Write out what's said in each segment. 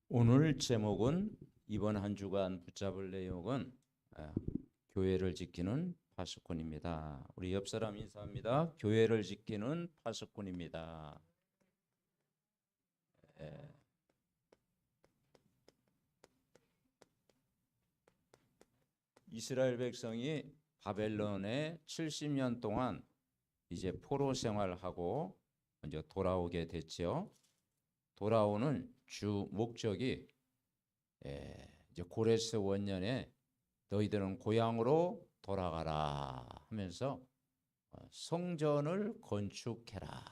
오늘 제목은 이번 한 주간 붙잡을 내용은 교회를 지키는 파수꾼입니다. 우리 옆 사람 인사합니다. 교회를 지키는 파수꾼입니다. 이스라엘 백성이 바벨론에 70년 동안 이제 포로 생활하고 이제 돌아오게 됐죠. 돌아오는 주 목적이 이제 고레스 원년에 너희들은 고향으로 돌아가라 하면서 성전을 건축해라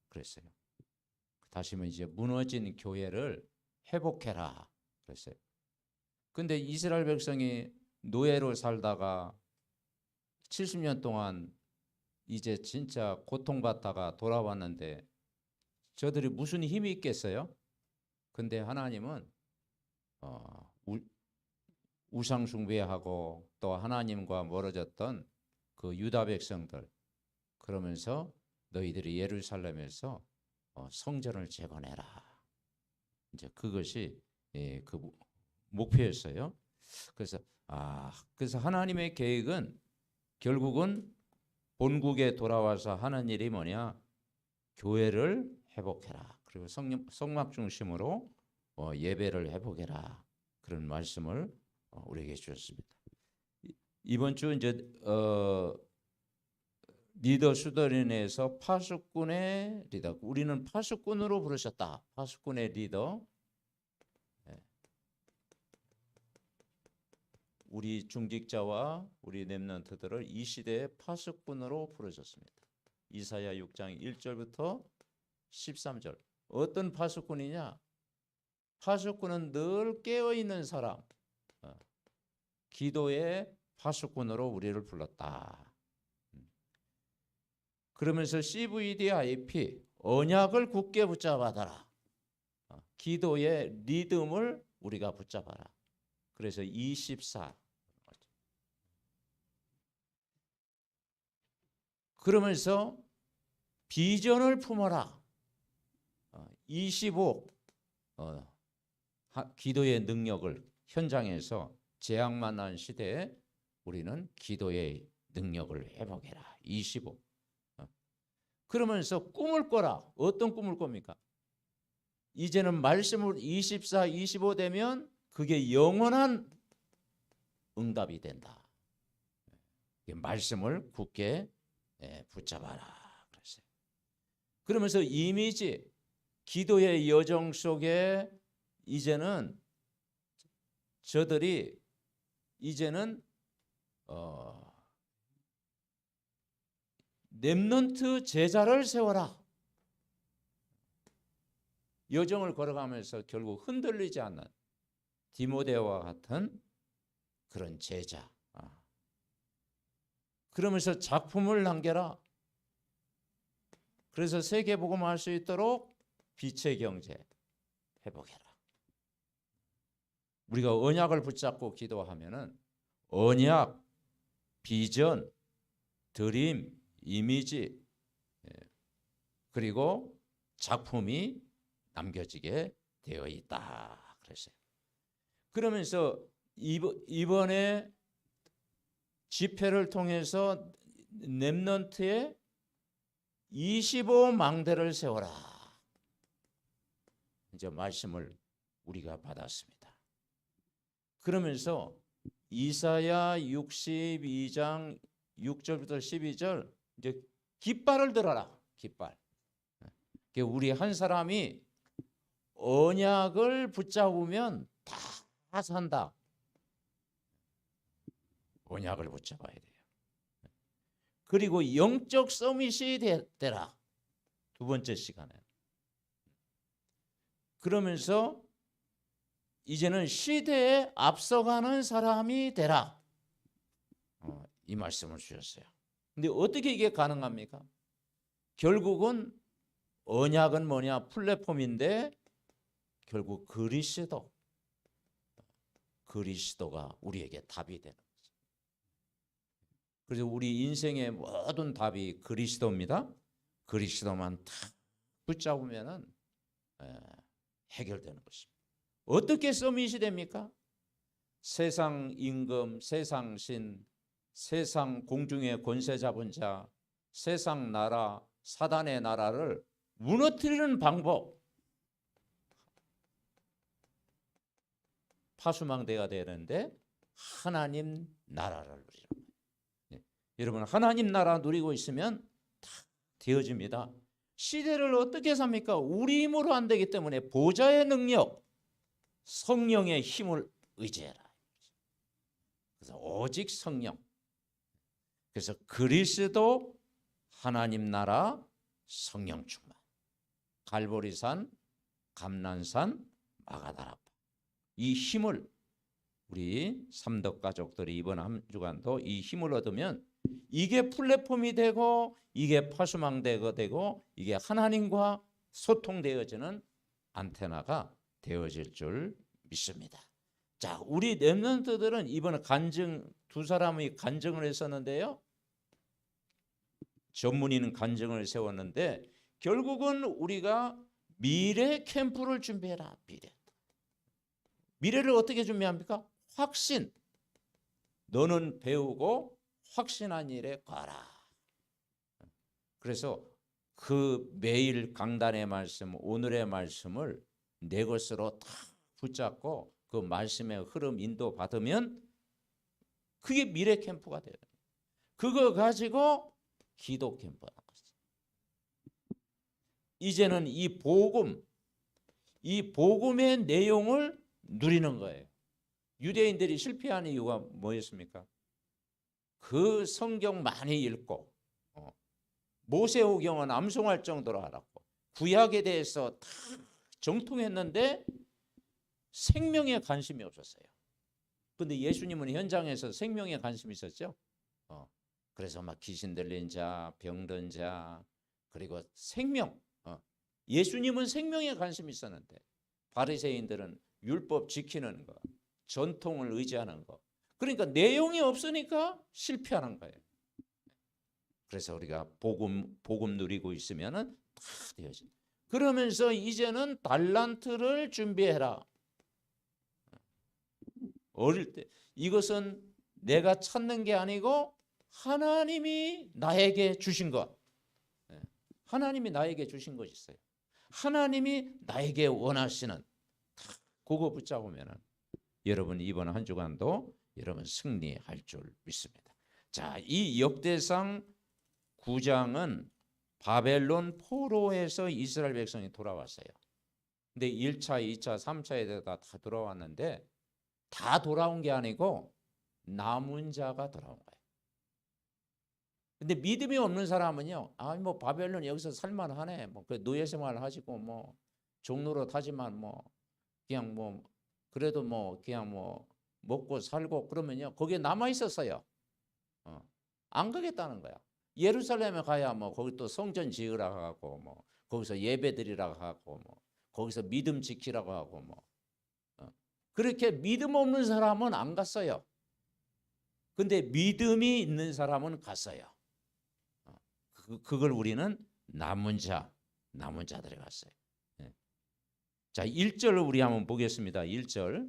그랬어요. 다시 뭐 이제 무너진 교회를 회복해라 그랬어요. 근데 이스라엘 백성이 노예로 살다가 70년 동안 이제 진짜 고통받다가 돌아왔는데 저들이 무슨 힘이 있겠어요? 근데 하나님은 우상 숭배하고 또 하나님과 멀어졌던 그 유다 백성들, 그러면서 너희들이 예루살렘에서 성전을 재건해라. 이제 그것이 그 목표였어요. 그래서 하나님의 계획은 결국은 본국에 돌아와서 하는 일이 뭐냐? 교회를 회복해라. 그리고 성막 중심으로 예배를 회복해라. 그런 말씀을 우리에게 주셨습니다. 이번 주 이제 리더 수도린에서 파수꾼의 리더, 우리는 파수꾼으로 부르셨다. 파수꾼의 리더. 우리 중직자와 우리 렘넌트들을 이 시대의 파수꾼으로 부르셨습니다. 이사야 6장 1절부터 13절. 어떤 파수꾼이냐? 파수꾼은 늘 깨어있는 사람, 기도의 파수꾼으로 우리를 불렀다. 그러면서 CVDIP, 언약을 굳게 붙잡아라. 기도의 리듬을 우리가 붙잡아라. 그래서 24. 그러면서 비전을 품어라. 25. 기도의 능력을 현장에서 재앙 만난 시대에 우리는 기도의 능력을 회복해라. 25. 그러면서 꿈을 꿔라. 어떤 꿈을 꿉니까? 이제는 말씀을 24, 25 되면 그게 영원한 응답이 된다. 말씀을 굳게 붙잡아라. 그랬어요. 그러면서 이미지, 기도의 여정 속에 이제는 저들이 이제는 렘넌트 제자를 세워라. 여정을 걸어가면서 결국 흔들리지 않는 디모데와 같은 그런 제자. 그러면서 작품을 남겨라. 그래서 세계복음을 할 수 있도록 빛의 경제 회복해라. 우리가 언약을 붙잡고 기도하면은 언약, 비전, 드림, 이미지, 그리고 작품이 남겨지게 되어 있다. 그랬어요. 그러면서 이번에 집회를 통해서 렘넌트의 25망대를 세워라. 이제 말씀을 우리가 받았습니다. 그러면서 이사야 62장 6절부터 12절 이제 깃발을 들어라. 깃발. 우리 한 사람이 언약을 붙잡으면 다 산다. 언약을 붙잡아야 돼요. 그리고 영적 서밋이 되라. 두 번째 시간에. 그러면서 이제는 시대에 앞서가는 사람이 되라. 이 말씀을 주셨어요. 근데 어떻게 이게 가능합니까? 결국은 언약은 뭐냐? 플랫폼인데 결국 그리스도가 우리에게 답이 되는 거죠. 그래서 우리 인생의 모든 답이 그리스도입니다. 그리스도만 탁 붙잡으면은 해결되는 것입니다. 어떻게 서밋이 됩니까? 세상 임금, 세상 신, 세상 공중의 권세 잡은 자, 세상 나라, 사단의 나라를 무너뜨리는 방법, 파수망대가 되는데 하나님 나라를 누리는 거예요. 네. 여러분 하나님 나라 누리고 있으면 다 되어집니다. 시대를 어떻게 삽니까? 우리 힘으로 안 되기 때문에 보좌의 능력, 성령의 힘을 의지해라. 그래서 오직 성령. 그래서 그리스도, 하나님 나라, 성령 충만. 갈보리산, 감난산, 마가다라파. 이 힘을 우리 삼덕 가족들이 이번 한 주간도 이 힘을 얻으면 이게 플랫폼이 되고 이게 파수망대가 되고 이게 하나님과 소통되어지는 안테나가 되어질 줄 믿습니다. 자, 우리 렘넌트들은 이번에 두 사람이 간증을 했었는데요. 전문의는 간증을 세웠는데 결국은 우리가 미래 캠프를 준비해라. 미래를 어떻게 준비합니까? 확신. 너는 배우고 확신한 일에 가라. 그래서 그 매일 강단의 말씀, 오늘의 말씀을 내 것으로 다 붙잡고 그 말씀의 흐름 인도 받으면 그게 미래 캠프가 돼요. 그거 가지고 기도 캠프가 나왔어요. 이제는 이 복음의 내용을 누리는 거예요. 유대인들이 실패한 이유가 뭐였습니까? 그 성경 많이 읽고 모세오경은 암송할 정도로 알았고 구약에 대해서 다 정통했는데 생명에 관심이 없었어요. 그런데 예수님은 현장에서 생명에 관심이 있었죠. 그래서 막 귀신 들린 자, 병든 자, 그리고 생명. 예수님은 생명에 관심이 있었는데 바리새인들은 율법 지키는 거, 전통을 의지하는 거. 그러니까 내용이 없으니까 실패하는 거예요. 그래서 우리가 복음 누리고 있으면은 다 되어져. 그러면서 이제는 달란트를 준비해라. 어릴 때 이것은 내가 찾는 게 아니고 하나님이 나에게 주신 것. 하나님이 나에게 주신 것이 있어요. 하나님이 나에게 원하시는 그거 붙잡으면은 여러분 이번 한 주간도 여러분 승리할 줄 믿습니다. 자, 이 역대상 9장은 바벨론 포로에서 이스라엘 백성이 돌아왔어요. 근데 1차, 2차, 3차에 다 돌아왔는데 다 돌아온 게 아니고 남은 자가 돌아온 거예요. 근데 믿음이 없는 사람은요, 뭐 바벨론 여기서 살만하네, 뭐 그 노예 생활 하시고 뭐 종로로 타지만 뭐 그냥 뭐 그래도 뭐 그냥 뭐 먹고 살고 그러면요 거기에 남아 있었어요. 안 가겠다는 거야. 예루살렘에 가야 뭐 거기 또 성전 지으라고 하고 뭐 거기서 예배드리라고 하고 뭐 거기서 믿음 지키라고 하고 뭐 그렇게 믿음 없는 사람은 안 갔어요. 근데 믿음이 있는 사람은 갔어요. 그걸 우리는 남은 자들이 갔어요. 자, 1절을 우리 한번 보겠습니다. 1절.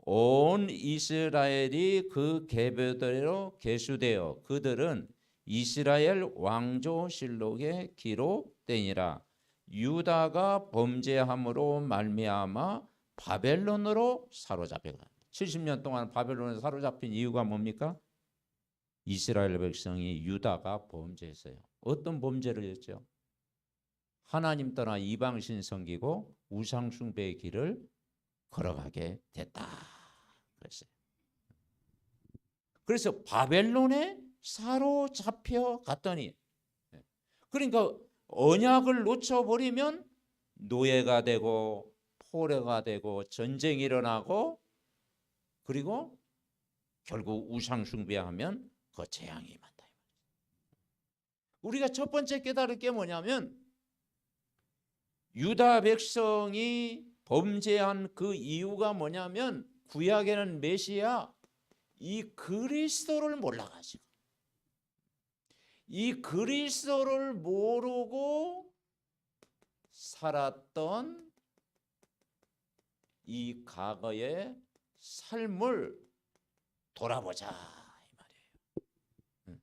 온 이스라엘이 그 계보대로 계수되어 그들은 이스라엘 왕조 실록에 기록되니라. 유다가 범죄함으로 말미암아 바벨론으로 사로잡혀가. 70년 동안 바벨론에 사로잡힌 이유가 뭡니까? 이스라엘 백성이 유다가 범죄했어요. 어떤 범죄를 했죠? 하나님 떠나 이방신 섬기고 우상 숭배의 길을 걸어가게 됐다. 그랬어요. 그래서 바벨론에 사로잡혀 갔더니 그러니까 언약을 놓쳐버리면 노예가 되고 포로가 되고 전쟁이 일어나고 그리고 결국 우상 숭배하면 그 재앙이 임한다. 우리가 첫 번째 깨달을 게 뭐냐면 유다 백성이 범죄한 그 이유가 뭐냐면 구약에는 메시아 이 그리스도를 몰라가지고 이 그리스도를 모르고 살았던 이 과거의 삶을 돌아보자 이 말이에요.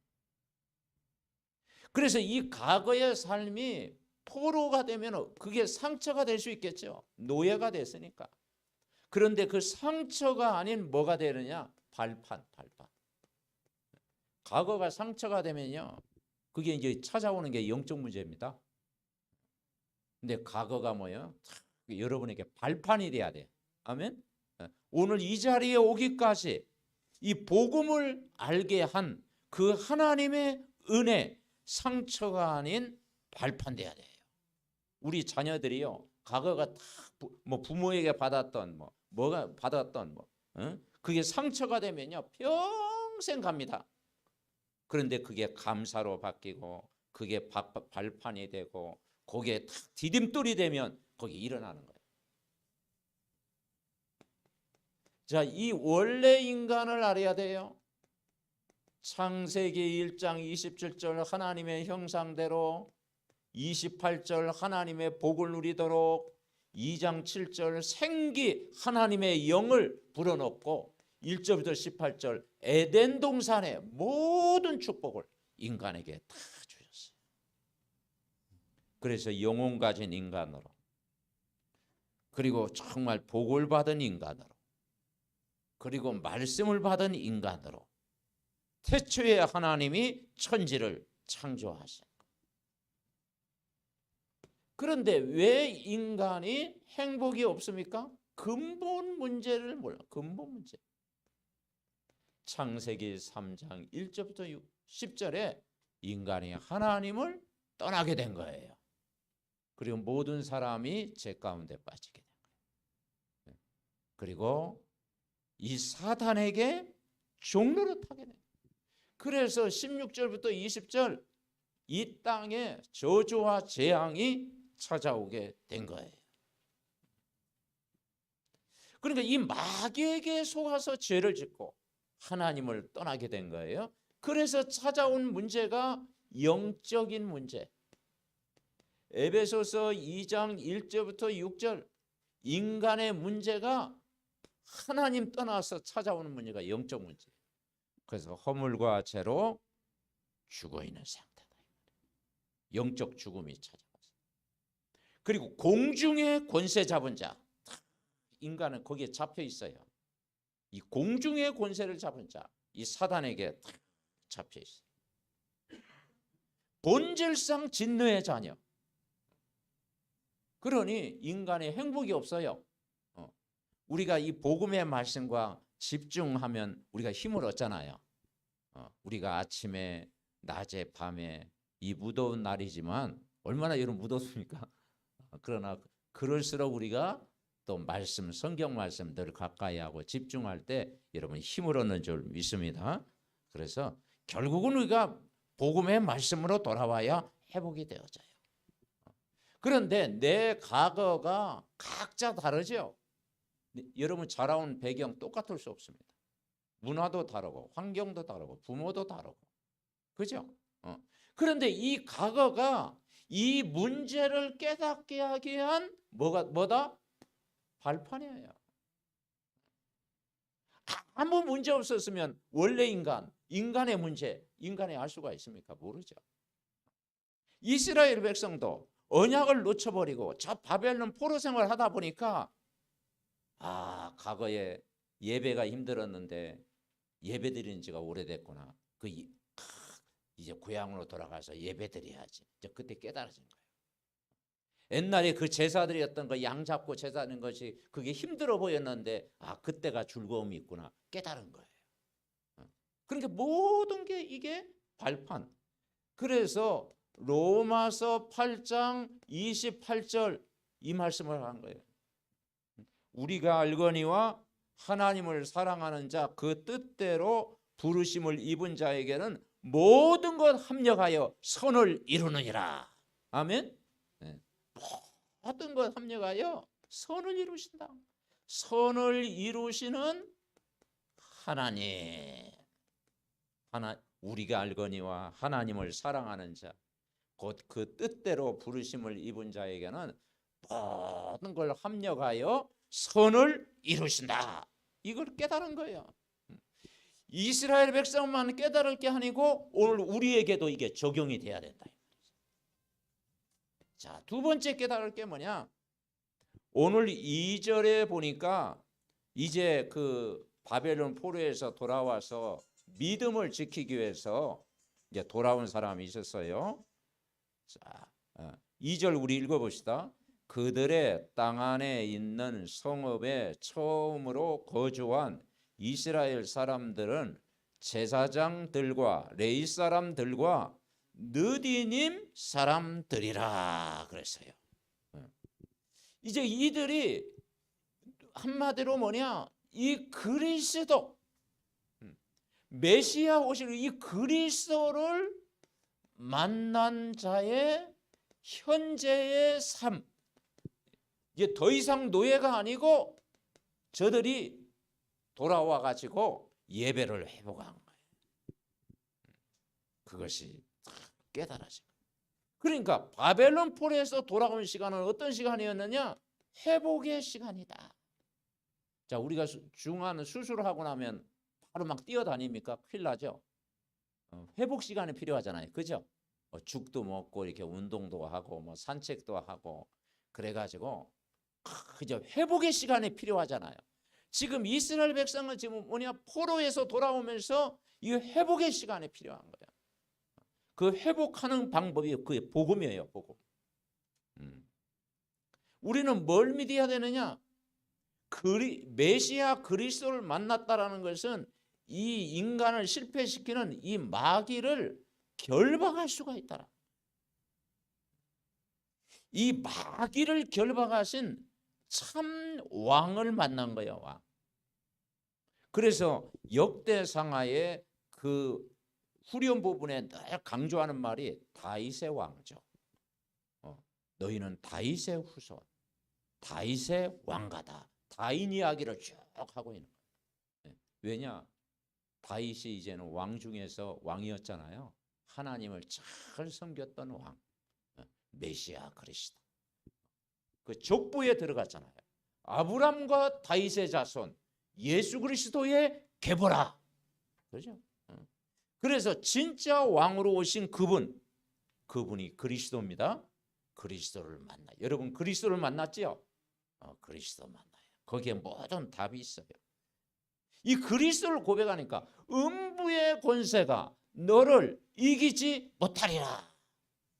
그래서 이 과거의 삶이 포로가 되면 그게 상처가 될 수 있겠죠. 노예가 됐으니까. 그런데 그 상처가 아닌 뭐가 되느냐? 발판. 과거가 상처가 되면요, 그게 이제 찾아오는 게 영적 문제입니다. 근데 과거가 뭐예요? 여러분에게 발판이 돼야 돼. 아멘. 오늘 이 자리에 오기까지 이 복음을 알게 한 그 하나님의 은혜, 상처가 아닌 발판 돼야 돼요. 우리 자녀들이요, 과거가 다 뭐 부모에게 받았던 뭐가 받았던 그게 상처가 되면요 평생 갑니다. 그런데 그게 감사로 바뀌고 그게 발판이 되고 거기에 탁 디딤돌이 되면 거기 일어나는 거예요. 자, 이 원래 인간을 알아야 돼요. 창세기 1장 27절 하나님의 형상대로, 28절 하나님의 복을 누리도록, 2장 7절 생기 하나님의 영을 불어넣고, 1절부터 18절 에덴 동산의 모든 축복을 인간에게 다 주셨어요. 그래서 영혼 가진 인간으로, 그리고 정말 복을 받은 인간으로, 그리고 말씀을 받은 인간으로 태초에 하나님이 천지를 창조하신 것. 그런데 왜 인간이 행복이 없습니까? 근본 문제를 몰라. 근본 문제. 창세기 3장 1절부터 10절에 인간이 하나님을 떠나게 된 거예요. 그리고 모든 사람이 죄 가운데 빠지게 된 거예요. 그리고 이 사탄에게 종로를 타게 된 거예요. 그래서 16절부터 20절 이 땅에 저주와 재앙이 찾아오게 된 거예요. 그러니까 이 마귀에게 속아서 죄를 짓고 하나님을 떠나게 된 거예요. 그래서 찾아온 문제가 영적인 문제. 에베소서 2장 1절부터 6절 인간의 문제가 하나님 떠나서 찾아오는 문제가 영적 문제. 그래서 허물과 죄로 죽어있는 상태다. 영적 죽음이 찾아왔어요. 그리고 공중의 권세 잡은 자, 인간은 거기에 잡혀 있어요. 이 공중의 권세를 잡은 자, 이 사단에게 잡혀 있어요. 본질상 진노의 자녀. 그러니 인간의 행복이 없어요. 우리가 이 복음의 말씀과 집중하면 우리가 힘을 얻잖아요. 우리가 아침에, 낮에, 밤에 이 무더운 날이지만 얼마나 여러분 무덥습니까? 그러나 그럴수록 우리가 또 말씀, 성경 말씀 늘 가까이 하고 집중할 때 여러분 힘을 얻는 줄 믿습니다. 그래서 결국은 우리가 복음의 말씀으로 돌아와야 회복이 되어져요. 그런데 내 과거가 각자 다르죠. 여러분 자라온 배경 똑같을 수 없습니다. 문화도 다르고 환경도 다르고 부모도 다르고, 그죠? 그런데 이 과거가 이 문제를 깨닫게 하기 위한 뭐다? 발판이에요. 아무 문제 없었으면 원래 인간의 문제, 인간이 알 수가 있습니까? 모르죠. 이스라엘 백성도 언약을 놓쳐버리고 저 바벨론 포로 생활을 하다 보니까 과거에 예배가 힘들었는데 예배 드리는 지가 오래됐구나. 이제 고향으로 돌아가서 예배 드려야지. 이제 그때 깨달아진 거예요. 옛날에 그 제사드렸던 거 양 잡고 제사하는 것이 그게 힘들어 보였는데 그때가 즐거움이 있구나 깨달은 거예요. 그러니까 모든 게 이게 발판. 그래서 로마서 8장 28절 이 말씀을 한 거예요. 우리가 알거니와 하나님을 사랑하는 자 그 뜻대로 부르심을 입은 자에게는 모든 것 합력하여 선을 이루느니라. 아멘. 모든 것 합력하여 선을 이루신다. 선을 이루시는 하나님. 우리가 알거니와 하나님을 사랑하는 자, 곧 그 뜻대로 부르심을 입은 자에게는 모든 걸 합력하여 선을 이루신다. 이걸 깨달은 거예요. 이스라엘 백성만 깨달을 게 아니고 오늘 우리에게도 이게 적용이 돼야 된다. 자, 두 번째 깨달을 게 뭐냐? 오늘 2절에 보니까 이제 그 바벨론 포로에서 돌아와서 믿음을 지키기 위해서 이제 돌아온 사람이 있었어요. 자, 2절 우리 읽어봅시다. 그들의 땅 안에 있는 성읍에 처음으로 거주한 이스라엘 사람들은 제사장들과 레위 사람들과 느디님 사람들이라 그랬어요. 이제 이들이 한마디로 뭐냐? 이 그리스도 메시아 오실 이 그리스도를 만난 자의 현재의 삶, 이제 더 이상 노예가 아니고 저들이 돌아와 가지고 예배를 회복한 거예요. 그것이 깨달아진 거예요. 그러니까 바벨론 포로에서 돌아온 시간은 어떤 시간이었느냐? 회복의 시간이다. 자, 우리가 중한 수술하고 나면 바로 막 뛰어다닙니까? 큰일 나죠. 회복 시간이 필요하잖아요. 그죠? 죽도 먹고 이렇게 운동도 하고 뭐 산책도 하고 그래가지고 그죠? 회복의 시간이 필요하잖아요. 지금 이스라엘 백성은 지금 뭐냐? 포로에서 돌아오면서 이 회복의 시간이 필요한 거예요. 그 회복하는 방법이 그게 복음이에요. 복음. 우리는 뭘 믿어야 되느냐? 메시아 그리스도를 만났다라는 것은 이 인간을 실패시키는 이 마귀를 결박할 수가 있다. 이 마귀를 결박하신 참 왕을 만난 거예요. 왕. 그래서 역대상하의 그 후렴 부분에 늘 강조하는 말이 다윗의 왕죠. 너희는 다윗의 후손, 다윗의 왕가다. 다윗 이야기를 쭉 하고 있는 거예요. 왜냐? 다윗이 이제는 왕 중에서 왕이었잖아요. 하나님을 잘 섬겼던 왕, 메시아 그리스도. 그 족보에 들어갔잖아요. 아브람과 다윗의 자손, 예수 그리스도의 계보라. 그렇죠? 그래서 진짜 왕으로 오신 그분이 그리스도입니다. 그리스도를 만나. 여러분 그리스도를 만났지요? 그리스도 만나요. 거기에 모든 답이 있어요. 이 그리스도를 고백하니까 음부의 권세가 너를 이기지 못하리라.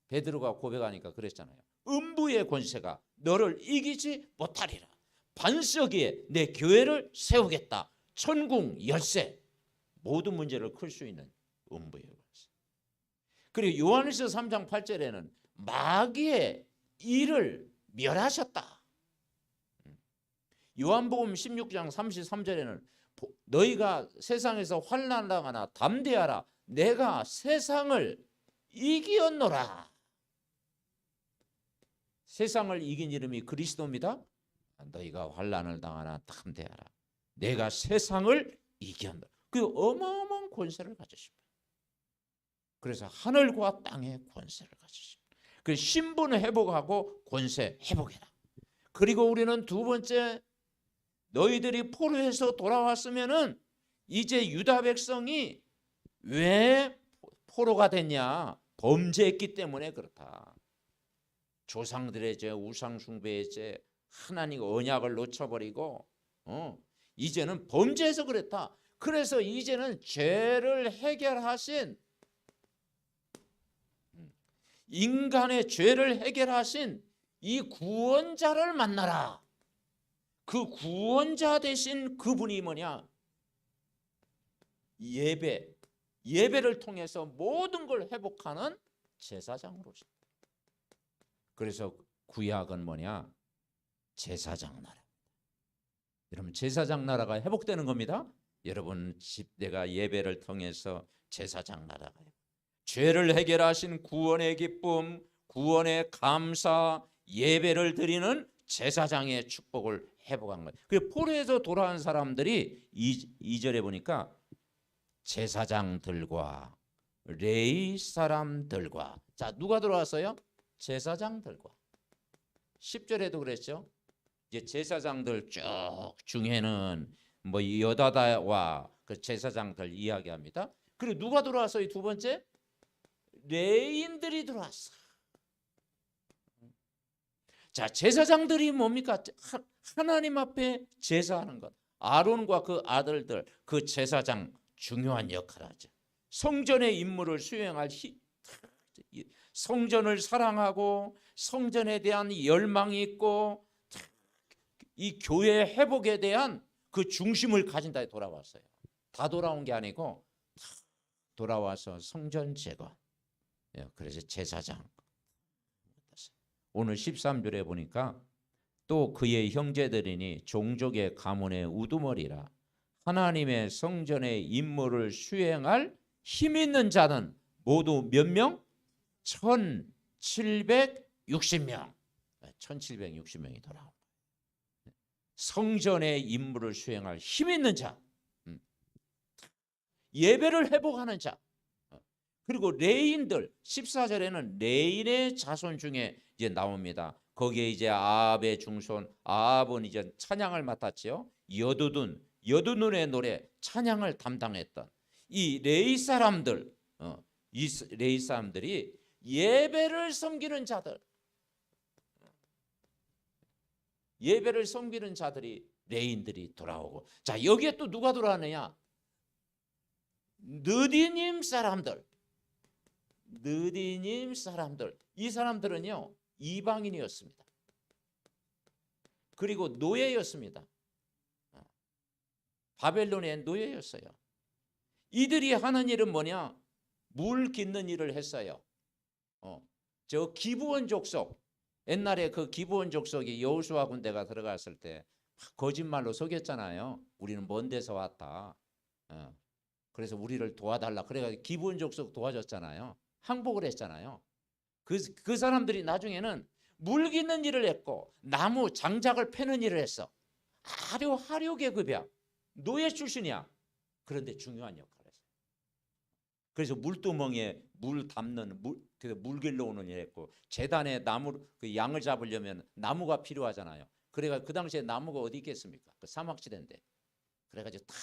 베드로가 고백하니까 그랬잖아요. 음부의 권세가 너를 이기지 못하리라. 반석 위에 내 교회를 세우겠다. 천궁 열쇠, 모든 문제를 풀 수 있는 음부의 권세. 그리고 요한일서 3장 8절에는 마귀의 일을 멸하셨다. 요한복음 16장 33절에는 너희가 세상에서 환난을 당하나 담대하라. 내가 세상을 이기었노라. 세상을 이긴 이름이 그리스도입니다. 너희가 환난을 당하나 담대하라. 내가 세상을 이겼노라. 그 어마어마한 권세를 가지십니다. 그래서 하늘과 땅의 권세를 가지십니다. 그 신분 회복하고 권세 회복해라. 그리고 우리는 두 번째, 너희들이 포로에서 돌아왔으면은 이제 유다 백성이 왜 포로가 됐냐? 범죄했기 때문에 그렇다. 조상들의 죄, 우상 숭배의 죄, 하나님 언약을 놓쳐버리고 이제는 범죄해서 그랬다. 그래서 이제는 죄를 해결하신, 인간의 죄를 해결하신 이 구원자를 만나라. 그 구원자 되신 그분이 뭐냐? 예배를 통해서 모든 걸 회복하는 제사장으로. 그래서 구약은 뭐냐? 제사장 나라. 여러분 제사장 나라가 회복되는 겁니다. 여러분 내가 예배를 통해서 제사장 나라가 죄를 해결하신 구원의 기쁨, 구원의 감사, 예배를 드리는 제사장의 축복을 회복한 거예요. 그 포로에서 돌아온 사람들이 2절에 보니까 제사장들과 레위 사람들과. 자, 누가 들어왔어요? 제사장들과. 10절에도 그랬죠. 이제 제사장들 쭉 중에는 뭐 여다다와 그 제사장들 이야기합니다. 그리고 누가 들어왔어요? 두 번째, 레위인들이 들어왔어. 자, 제사장들이 뭡니까? 하나님 앞에 제사하는 것. 아론과 그 아들들, 그 제사장 중요한 역할을 하죠. 성전의 임무를 수행할 성전을 사랑하고 성전에 대한 열망이 있고 이 교회 회복에 대한 그 중심을 가진다. 돌아왔어요. 다 돌아온 게 아니고 돌아와서 성전 재건. 그래서 제사장. 오늘 13절에 보니까 또 그의 형제들이니 종족의 가문의 우두머리라. 하나님의 성전의 임무를 수행할 힘 있는 자는 모두 몇 명? 1760명. 1760명이 돌아온 거예요. 성전의 임무를 수행할 힘 있는 자, 예배를 회복하는 자, 그리고 레인들. 14절에는 레인의 자손 중에 이제 나옵니다. 거기에 이제 아합의 중손, 아합은 이제 찬양을 맡았지요. 여두둔의 노래 찬양을 담당했던 이 레위 사람들, 이 레위 사람들이 예배를 섬기는 자들, 예배를 섬기는 자들이 레인들이 돌아오고. 자, 여기에 또 누가 돌아오느냐? 느디님 사람들. 느디님 사람들. 이 사람들은요 이방인이었습니다. 그리고 노예였습니다. 바벨론의 노예였어요. 이들이 하는 일은 뭐냐? 물 깃는 일을 했어요. 저 기브온 족속, 옛날에 그 기브온 족속이 여호수아 군대가 들어갔을 때 거짓말로 속였잖아요. 우리는 먼 데서 왔다. 그래서 우리를 도와달라. 그래가지고 기브온 족속 도와줬잖아요. 항복을 했잖아요. 그 사람들이 나중에는 물 깃는 일을 했고 나무 장작을 패는 일을 했어. 하류 계급이야. 노예 출신이야. 그런데 중요한 역할을 했어요. 그래서 물두멍에 물 담는 물 길러 오는 일을 했고, 제단에 그 양을 잡으려면 나무가 필요하잖아요. 그래가 그 당시에 나무가 어디 있겠습니까? 그 사막지대인데. 그래가지고 탁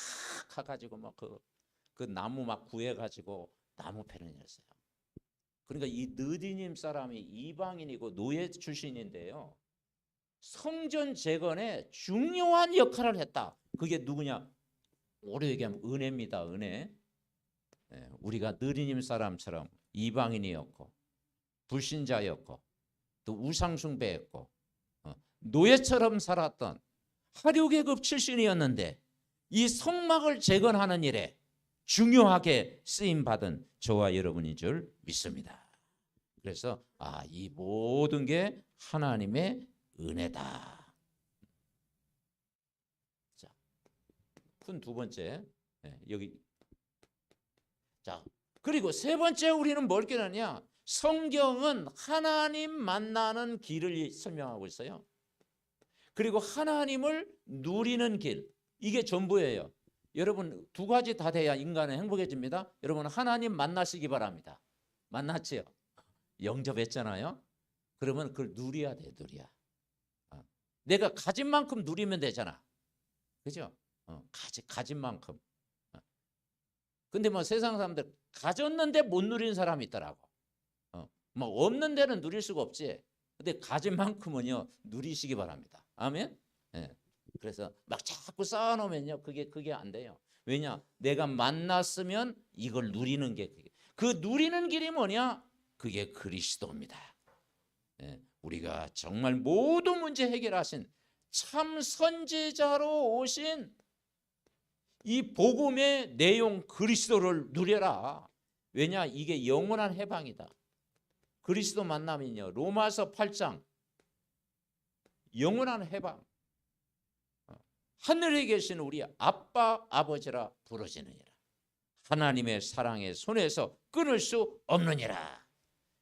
가가지고 막 그 나무 막 구해가지고 나무 패는 일을 했어요. 그러니까 이 느디님 사람이 이방인이고 노예 출신인데요, 성전 재건에 중요한 역할을 했다. 그게 누구냐? 오래 얘기하면 은혜입니다. 은혜. 우리가 느디님 사람처럼 이방인이었고 불신자였고 또 우상숭배했고 노예처럼 살았던 하류계급 출신이었는데 이 성막을 재건하는 일에 중요하게 쓰임받은 저와 여러분인 줄 믿습니다. 그래서 이 모든 게 하나님의 은혜다. 자, 큰 두 번째, 여기. 자, 그리고 세 번째 우리는 뭘 깨닫냐? 성경은 하나님 만나는 길을 설명하고 있어요. 그리고 하나님을 누리는 길, 이게 전부예요. 여러분 두 가지 다 돼야 인간은 행복해집니다. 여러분 하나님 만나시기 바랍니다. 만났지요? 영접했잖아요. 그러면 그걸 누려야 돼. 누려야. 내가 가진 만큼 누리면 되잖아. 그죠? 가진 만큼. 근데 뭐 세상 사람들 가졌는데 못 누리는 사람이 있더라고. 뭐 없는 데는 누릴 수가 없지. 근데 가진 만큼은요 누리시기 바랍니다. 아멘. 그래서 막 자꾸 쌓아놓으면요 그게 안 돼요. 왜냐? 내가 만났으면 이걸 누리는 게 그 누리는 길이 뭐냐? 그게 그리스도입니다. 우리가 정말 모든 문제 해결하신 참 선지자로 오신 이 복음의 내용 그리스도를 누려라. 왜냐? 이게 영원한 해방이다. 그리스도 만나면요 로마서 8장 영원한 해방. 하늘에 계신 우리 아빠 아버지라 부르시느니라. 하나님의 사랑의 손에서 끊을 수 없느니라.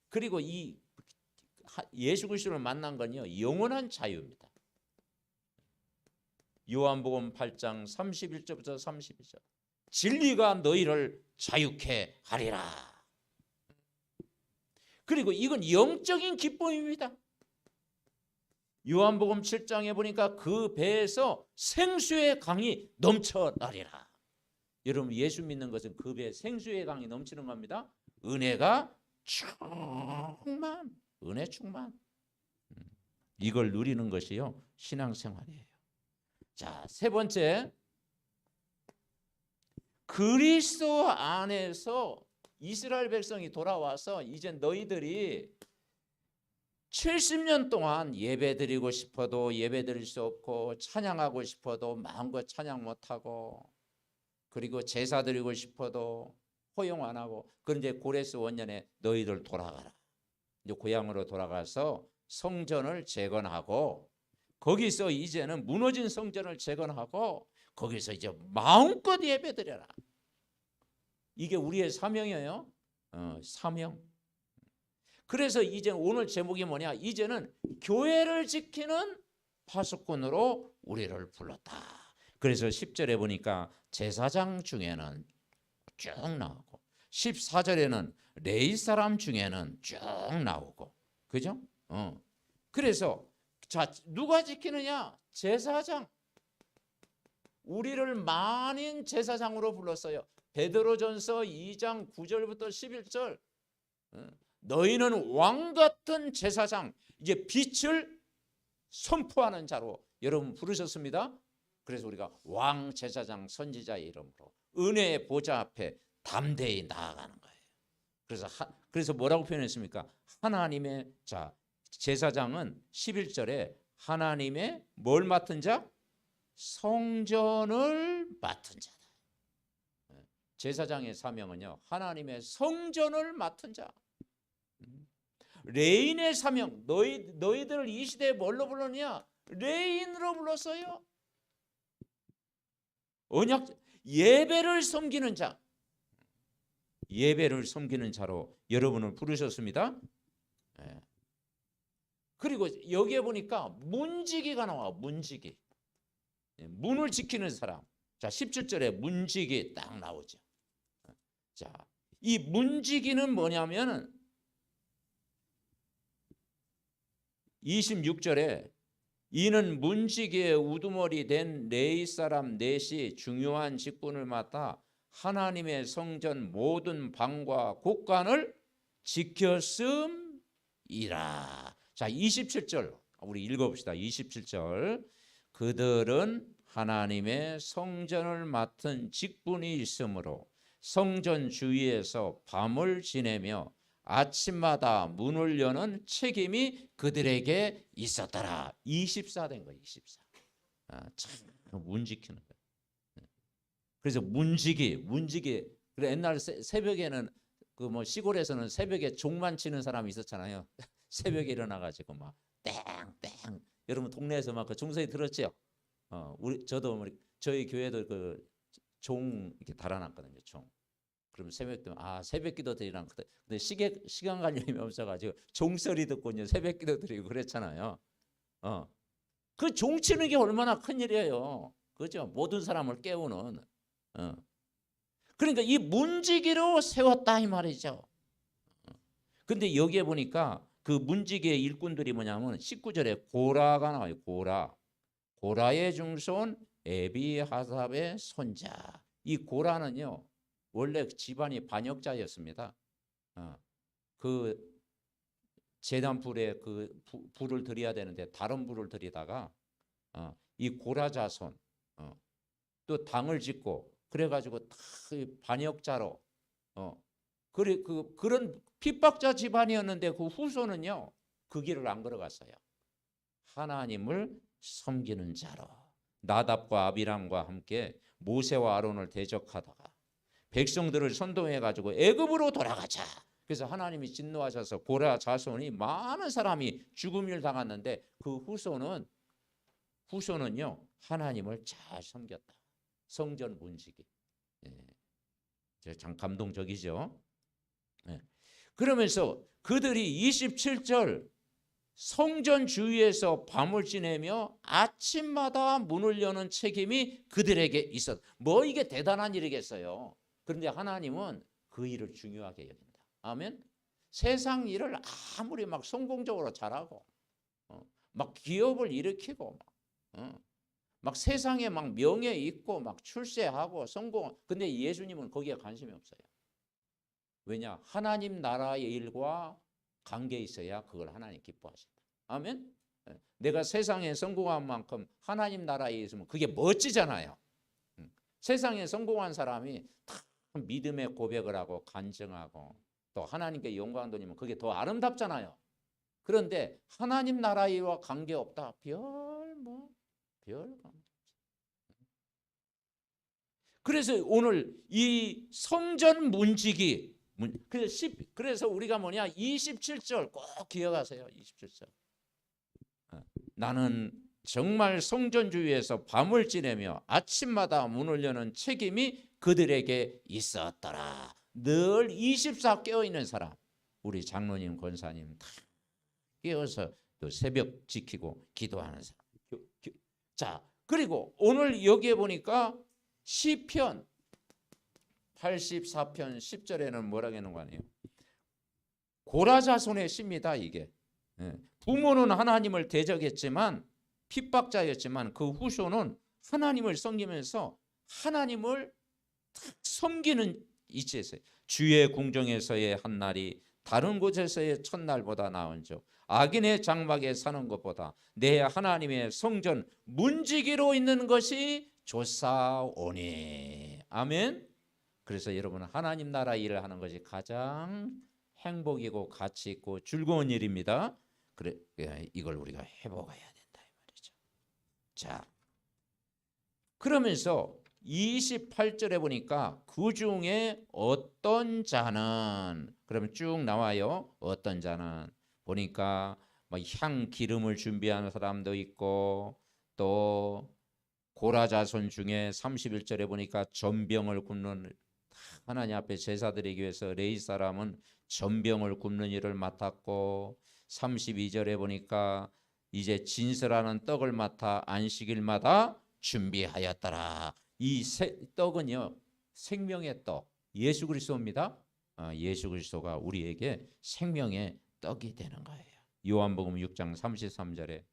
그리고 이 예수 그리스도를 만난 건요 영원한 자유입니다. 요한복음 8장 31절부터 32절. 진리가 너희를 자유케 하리라. 그리고 이건 영적인 기쁨입니다. 요한복음 7장에 보니까 그 배에서 생수의 강이 넘쳐나리라. 여러분, 예수 믿는 것은 그 배에 생수의 강이 넘치는 겁니다. 은혜가 충만, 은혜 충만. 이걸 누리는 것이요, 신앙생활이에요. 자, 세 번째, 그리스도 안에서 이스라엘 백성이 돌아와서 이제 너희들이 70년 동안 예배드리고 싶어도 예배드릴 수 없고, 찬양하고 싶어도 마음껏 찬양 못하고, 그리고 제사 드리고 싶어도 허용 안 하고, 그런데 고레스 원년에 너희들 돌아가라. 이제 고향으로 돌아가서 성전을 재건하고, 거기서 이제는 무너진 성전을 재건하고, 거기서 이제 마음껏 예배드려라. 이게 우리의 사명이에요. 사명. 그래서 이제 오늘 제목이 뭐냐? 이제는 교회를 지키는 파수꾼으로 우리를 불렀다. 그래서 10절에 보니까 제사장 중에는 쭉 나오고, 14절에는 레위 사람 중에는 쭉 나오고, 그죠? 그래서 자, 누가 지키느냐? 제사장. 우리를 만인 제사장으로 불렀어요. 베드로전서 2장 9절부터 11절. 너희는 왕 같은 제사장, 이제 빛을 선포하는 자로 여러분 부르셨습니다. 그래서 우리가 왕, 제사장, 선지자의 이름으로 은혜의 보좌 앞에 담대히 나아가는 거예요. 그래서 뭐라고 표현했습니까? 하나님의, 자, 제사장은 11절에 하나님의 뭘 맡은 자? 성전을 맡은 자다. 제사장의 사명은요, 하나님의 성전을 맡은 자. 레인의 사명, 너희들을 이 시대에 뭘로 불렀냐? 레인으로 불렀어요. 언약, 예배를 섬기는 자, 예배를 섬기는 자로 여러분을 부르셨습니다. 그리고 여기에 보니까 문지기가 나와. 문지기, 문을 지키는 사람. 자, 17절에 문지기 딱 나오죠. 자, 이 문지기는 뭐냐면은 26절에 이는 문지기의 우두머리 된 레위 사람 넷이 중요한 직분을 맡아 하나님의 성전 모든 방과 곳간을 지켰음이라. 자, 27절 우리 읽어봅시다. 27절. 그들은 하나님의 성전을 맡은 직분이 있으므로 성전 주위에서 밤을 지내며 아침마다 문을 여는 책임이 그들에게 있었더라. 24 된 거예요. 24. 참, 문 지키는 거예요. 그래서 문지기. 그래, 옛날 새벽에는 그 뭐 시골에서는 새벽에 종만 치는 사람이 있었잖아요. 새벽에 일어나가지고 막 땡땡. 여러분 동네에서 막 그 종소리 들었죠? 저도 저희 교회도 그 종 이렇게 달아놨거든요. 종. 그러면 새벽 되면 새벽기도 드리랑. 근데 시간관념이 없어가지고 종소리 듣고 이제 새벽기도 드리고 그랬잖아요. 그 종치는 게 얼마나 큰 일이에요. 그죠? 모든 사람을 깨우는. 그러니까 이 문지기로 세웠다 이 말이죠. 근데 여기에 보니까 그 문지기의 일꾼들이 뭐냐면 19절에 고라가 나와요. 고라의 중손 에비하삽의 손자. 이 고라는요, 원래 집안이 반역자였습니다. 그 제단불에 그 불을 드려야 되는데 다른 불을 드리다가 이 고라 자손 또 당을 짓고 그래가지고 다 반역자로 그런 핍박자 집안이었는데 그 후손은요 그 길을 안 걸어갔어요. 하나님을 섬기는 자로 나답과 아비람과 함께 모세와 아론을 대적하다가 백성들을 선동해가지고 애굽으로 돌아가자. 그래서 하나님이 진노하셔서 고라 자손이 많은 사람이 죽음을 당했는데 그 후손은요 하나님을 잘 섬겼다. 성전 문지기. 참 감동적이죠. 그러면서 그들이 27절 성전 주위에서 밤을 지내며 아침마다 문을 여는 책임이 그들에게 있었다. 뭐 이게 대단한 일이겠어요. 그런데 하나님은 그 일을 중요하게 여긴다. 아멘. 세상 일을 아무리 막 성공적으로 잘하고 막 기업을 일으키고 막 세상에 막 명예 있고 막 출세하고 성공. 근데 예수님은 거기에 관심이 없어요. 왜냐? 하나님 나라의 일과 관계 있어야 그걸 하나님 기뻐하신다. 아멘. 내가 세상에 성공한 만큼 하나님 나라에 있으면 그게 멋지잖아요. 세상에 성공한 사람이 다 믿음의 고백을 하고 간증하고 또 하나님께 영광 돌리면 그게 더 아름답잖아요. 그런데 하나님 나라와 관계 없다. 별. 그래서 오늘 이 성전 문지기 그래서 우리가 뭐냐 27절 꼭 기억하세요. 27절. 나는 정말 성전 주위에서 밤을 지내며 아침마다 문을 여는 책임이 그들에게 있었더라. 늘 24 깨어있는 사람, 우리 장로님 권사님 다 깨어서 또 새벽 지키고 기도하는 사람. 자, 그리고 오늘 여기에 보니까 시편 84편 10절에는 뭐라고 하는 거 아니에요? 고라자손의 시입니다. 이게 부모는 하나님을 대적했지만 핍박자였지만 그 후손은 하나님을 섬기면서 하나님을 섬기는 이치에서 주의 궁정에서의 한 날이 다른 곳에서의 첫날보다 나은즉 악인의 장막에 사는 것보다 내 하나님의 성전 문지기로 있는 것이 좋사오니. 아멘. 그래서 여러분 하나님 나라 일을 하는 것이 가장 행복이고 가치 있고 즐거운 일입니다. 그래 이걸 우리가 해보아야 된다 이 말이죠. 자, 그러면서 28절에 보니까 그 중에 어떤 자는 그러면 쭉 나와요. 어떤 자는 보니까 향 기름을 준비하는 사람도 있고 또 고라자손 중에 31절에 보니까 전병을 굽는 하나님 앞에 제사 드리기 위해서 레위 사람은 전병을 굽는 일을 맡았고 32절에 보니까 이제 진설하는 떡을 맡아 안식일마다 준비하였더라. 이 떡은요 생명의 떡 예수 그리스도입니다. 예수 그리스도가 우리에게 생명의 떡이 되는 거예요. 요한복음 6장 33절에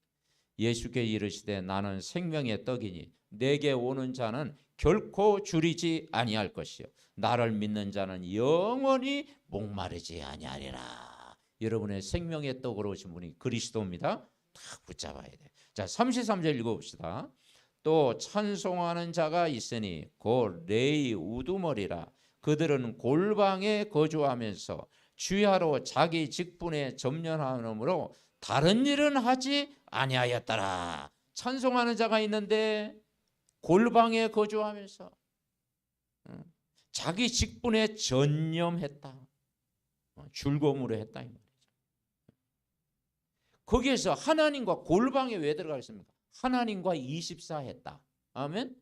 예수께 이르시되 나는 생명의 떡이니 내게 오는 자는 결코 줄이지 아니할 것이요 나를 믿는 자는 영원히 목마르지 아니하리라. 여러분의 생명의 떡으로 오신 분이 그리스도입니다. 다 붙잡아야 돼. 자, 33절 읽어봅시다. 또 찬송하는 자가 있으니 곧 레위 우두머리라. 그들은 골방에 거주하면서 주야로 자기 직분에 점령하므로 다른 일은 하지 아니하였더라. 찬송하는 자가 있는데 골방에 거주하면서 자기 직분에 전념했다. 즐거움으로 했다 이 말이죠. 거기에서 하나님과 골방에 왜 들어가겠습니까? 하나님과 24 했다. 아멘.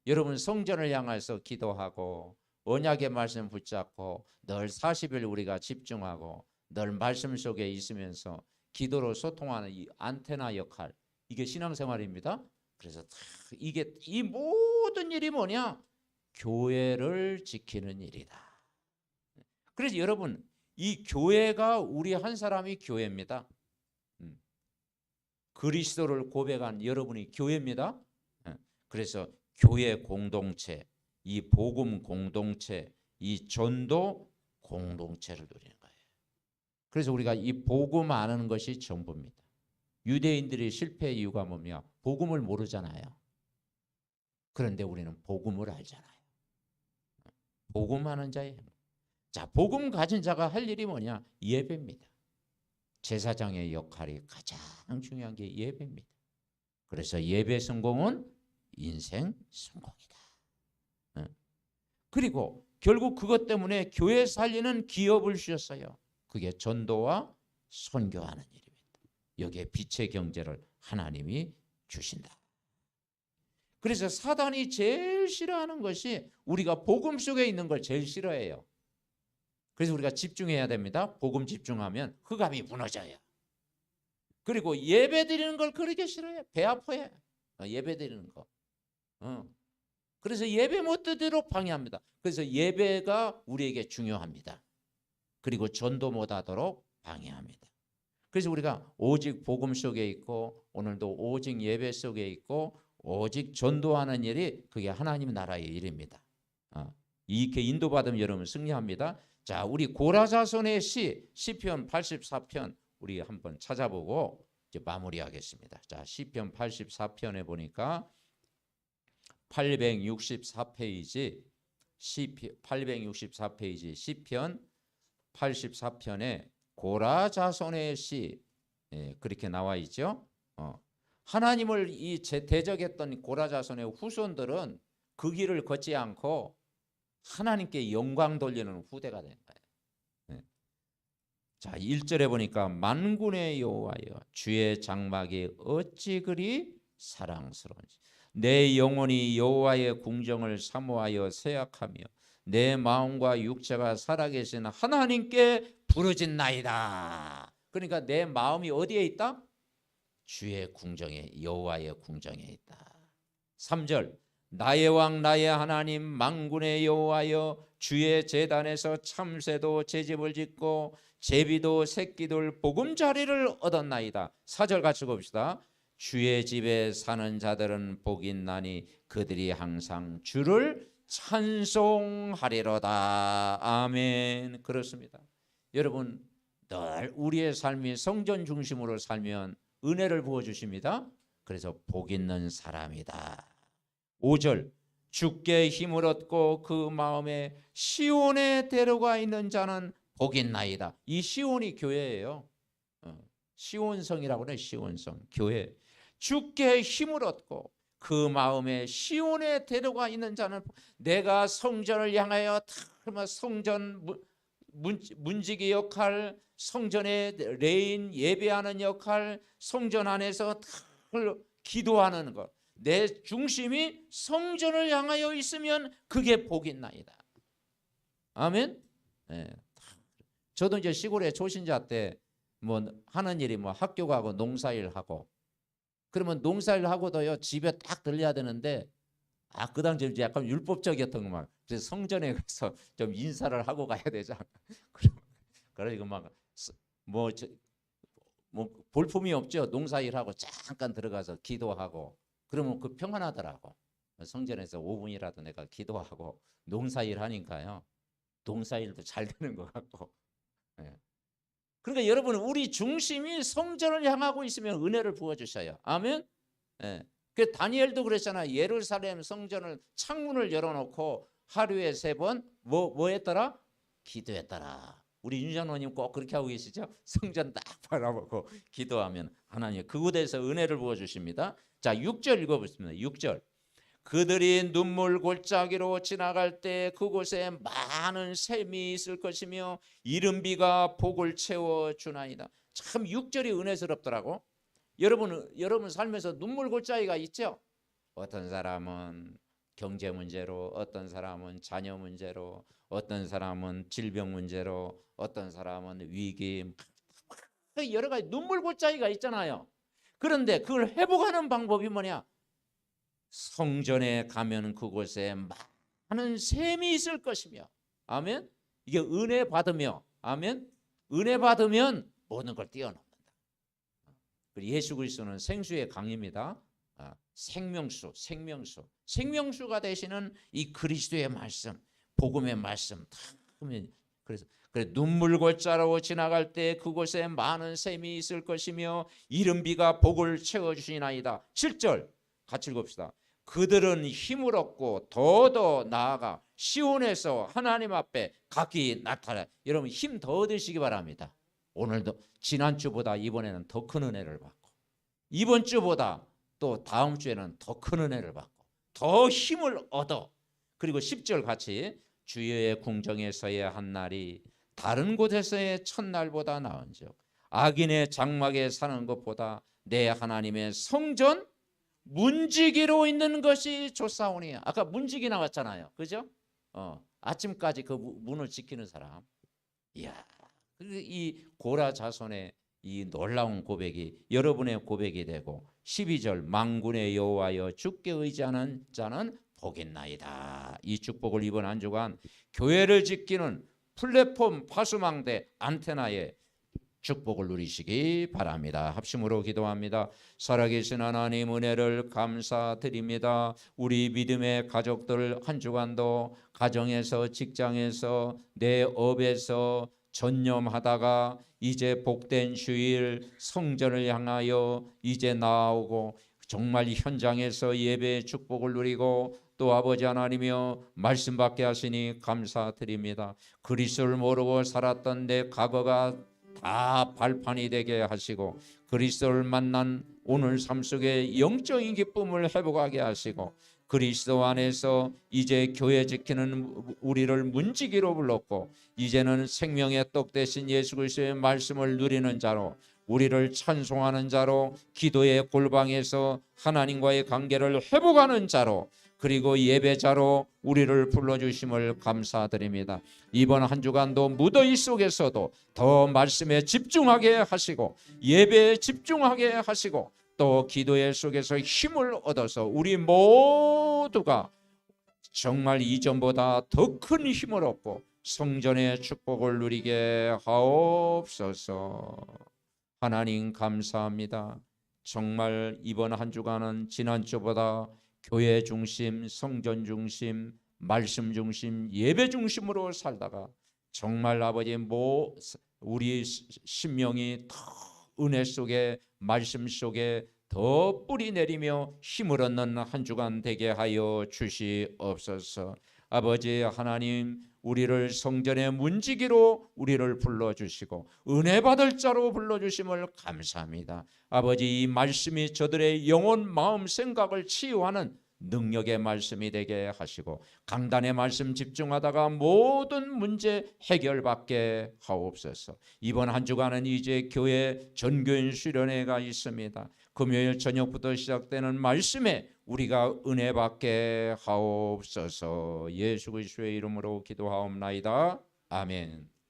여러분 성전을 향해서 기도하고 언약의 말씀 붙잡고 늘 40일 우리가 집중하고 늘 말씀 속에 있으면서 기도로 소통하는 이 안테나 역할, 이게 신앙생활입니다. 그래서 이게 이 모든 일이 뭐냐? 교회를 지키는 일이다. 그래서 여러분 이 교회가 우리 한 사람이 교회입니다. 그리스도를 고백한 여러분이 교회입니다. 그래서 교회 공동체, 이 복음 공동체, 이 전도 공동체를 누리는 거예요. 그래서 우리가 이 복음 아는 것이 전부입니다. 유대인들의 실패의 이유가 뭐냐? 복음을 모르잖아요. 그런데 우리는 복음을 알잖아요. 복음하는 자의 행복. 자, 복음 가진 자가 할 일이 뭐냐? 예배입니다. 제사장의 역할이 가장 중요한 게 예배입니다. 그래서 예배 성공은 인생 성공이다. 그리고 결국 그것 때문에 교회 살리는 기업을 주셨어요. 그게 전도와 선교하는 일입니다. 여기에 빛의 경제를 하나님이 주신다. 그래서 사단이 제일 싫어하는 것이 우리가 복음 속에 있는 걸 제일 싫어해요. 그래서 우리가 집중해야 됩니다. 복음 집중하면 흑암이 무너져요. 그리고 예배 드리는 걸 그렇게 싫어해. 배 아파해. 예배 드리는 거. 그래서 예배 못 드리도록 방해합니다. 그래서 예배가 우리에게 중요합니다. 그리고 전도 못 하도록 방해합니다. 그래서 우리가 오직 복음 속에 있고 오늘도 오직 예배 속에 있고 오직 전도하는 일이 그게 하나님 나라의 일입니다. 이렇게 인도받으면 여러분 승리합니다. 자, 우리 고라 자손의 시편 84편 우리 한번 찾아보고 이제 마무리하겠습니다. 자, 시편 84편에 보니까 864페이지 시편 84편에 고라 자손의 시 그렇게 나와 있죠. 하나님을 대적했던 고라 자손의 후손들은 그 길을 걷지 않고 하나님께 영광 돌리는 후대가 된 거예요. 자, 1절에 보니까 만군의 여호와여 주의 장막이 어찌 그리 사랑스러운지 내 영혼이 여호와의 궁정을 사모하여 생각하며 내 마음과 육체가 살아계신 하나님께 부르짖나이다. 그러니까 내 마음이 어디에 있다? 주의 궁정에, 여호와의 궁정에 있다. 3절 나의 왕 나의 하나님 만군의 여호와여 주의 제단에서 참새도 제집을 짓고 제비도 새끼들 보금자리를 얻었나이다. 4절 같이 봅시다. 주의 집에 사는 자들은 복이 있나니 그들이 항상 주를 찬송하리로다. 아멘. 그렇습니다. 여러분 늘 우리의 삶이 성전 중심으로 살면 은혜를 부어주십니다. 그래서 복 있는 사람이다. 5절 주께 힘을 얻고 그 마음에 시온에 데려가 있는 자는 복 있나이다. 이 시온이 교회예요. 시온성이라고 그래. 시온성 교회. 주께 힘을 얻고 그 마음에 시온에 데려가 있는 자는 내가 성전을 향하여 성전 문지기 역할, 성전의 레인 예배하는 역할, 성전 안에서 기도하는 것. 내 중심이 성전을 향하여 있으면 그게 복이 있나이다. 아멘. 저도 이제 시골에 초신자 때 뭐 하는 일이 뭐 학교 가고 농사일 하고 그러면 농사일 하고도요 집에 딱 들려야 되는데 그 당시 이제 약간 율법적이었던 것만 그래서 성전에 가서 좀 인사를 하고 가야 되잖아. 그러니까 막 뭐 볼품이 없죠. 농사일하고 잠깐 들어가서 기도하고 그러면 그 평안하더라고. 성전에서 5분이라도 내가 기도하고 농사일 하니까요. 농사일도 잘 되는 것 같고. 그러니까 여러분 우리 중심이 성전을 향하고 있으면 은혜를 부어주셔요. 아멘. 그 다니엘도 그랬잖아. 예루살렘 성전을 창문을 열어놓고 하루에 3번 뭐 했더라? 기도했더라. 우리 윤 장로님 꼭 그렇게 하고 계시죠? 성전 딱 바라보고 기도하면 하나님 그곳에서 은혜를 부어주십니다. 자, 6절 읽어보겠습니다. 6절 그들이 눈물 골짜기로 지나갈 때 그곳에 많은 샘이 있을 것이며 이른비가 복을 채워주나이다. 참 6절이 은혜스럽더라고. 여러분 삶에서 눈물 골짜기가 있죠? 어떤 사람은 경제 문제로, 어떤 사람은 자녀 문제로, 어떤 사람은 질병 문제로, 어떤 사람은 위기, 여러 가지 눈물 골짜기가 있잖아요. 그런데 그걸 회복하는 방법이 뭐냐? 성전에 가면 그곳에 많은 샘이 있을 것이며, 아멘. 이게 은혜 받으며, 아멘. 은혜 받으면 모든 걸 뛰어넘는다. 예수 그리스도는 생수의 강입니다. 생명수가 되시는 이 그리스도의 말씀, 복음의 말씀 다 하면 그래서 눈물 골짜기로 지나갈 때 그곳에 많은 샘이 있을 것이며 이른 비가 복을 채워주시나이다. 7절 같이 읽읍시다. 그들은 힘을 얻고 더더 나아가 시온에서 하나님 앞에 각기 나타나. 여러분 힘 더 얻으시기 바랍니다. 오늘도 지난주보다 이번에는 더 큰 은혜를 받고 이번 주보다 또 다음 주에는 더 큰 은혜를 받고 더 힘을 얻어. 그리고 10절 같이 주의 궁정에서의 한 날이 다른 곳에서의 첫날보다 나은즉 악인의 장막에 사는 것보다 내 하나님의 성전 문지기로 있는 것이 좋사오니. 아까 문지기 나왔잖아요. 그죠? 아침까지 그 문을 지키는 사람. 이야, 이 고라 자손의 이 놀라운 고백이 여러분의 고백이 되고 12절 만군의 여호와여 주께 의지하는 자는 복이 있나이다. 이 축복을 이번 한 주간 교회를 지키는 플랫폼 파수망대 안테나에 축복을 누리시기 바랍니다. 합심으로 기도합니다. 살아계신 하나님 은혜를 감사드립니다. 우리 믿음의 가족들 한 주간도 가정에서 직장에서 내 업에서 전념하다가 이제 복된 주일 성전을 향하여 이제 나아오고 정말 현장에서 예배의 축복을 누리고 또 아버지 하나님이여 말씀 받게 하시니 감사드립니다. 그리스도를 모르고 살았던 내 과거가 다 발판이 되게 하시고 그리스도를 만난 오늘 삶 속에 영적인 기쁨을 회복하게 하시고 그리스도 안에서 이제 교회 지키는 우리를 문지기로 불렀고 이제는 생명의 떡 대신 예수 그리스도의 말씀을 누리는 자로 우리를 찬송하는 자로 기도의 골방에서 하나님과의 관계를 회복하는 자로 그리고 예배자로 우리를 불러주심을 감사드립니다. 이번 한 주간도 무더위 속에서도 더 말씀에 집중하게 하시고 예배에 집중하게 하시고 또 기도의 속에서 힘을 얻어서 우리 모두가 정말 이전보다 더 큰 힘을 얻고 성전의 축복을 누리게 하옵소서. 하나님 감사합니다. 정말 이번 한 주간은 지난주보다 교회 중심, 성전 중심, 말씀 중심, 예배 중심으로 살다가 정말 아버지 우리 심령이 더 은혜 속에 말씀 속에 더 뿌리 내리며 힘을 얻는 한 주간 되게 하여 주시옵소서. 아버지 하나님 우리를 성전의 문지기로 우리를 불러주시고 은혜 받을 자로 불러주심을 감사합니다. 아버지 이 말씀이 저들의 영혼 마음 생각을 치유하는 능력의 말씀이 되게 하시고 강단의 말씀 집중하다가 모든 문제 해결받게 하옵소서. 이번 한 주간은 이제 교회 전교인 수련회가 있습니다. 금요일 저녁부터 시작되는 말씀에 우리가 은혜 받게 하옵소서. 예수 그리스도의 이름으로 기도하옵나이다. 아멘.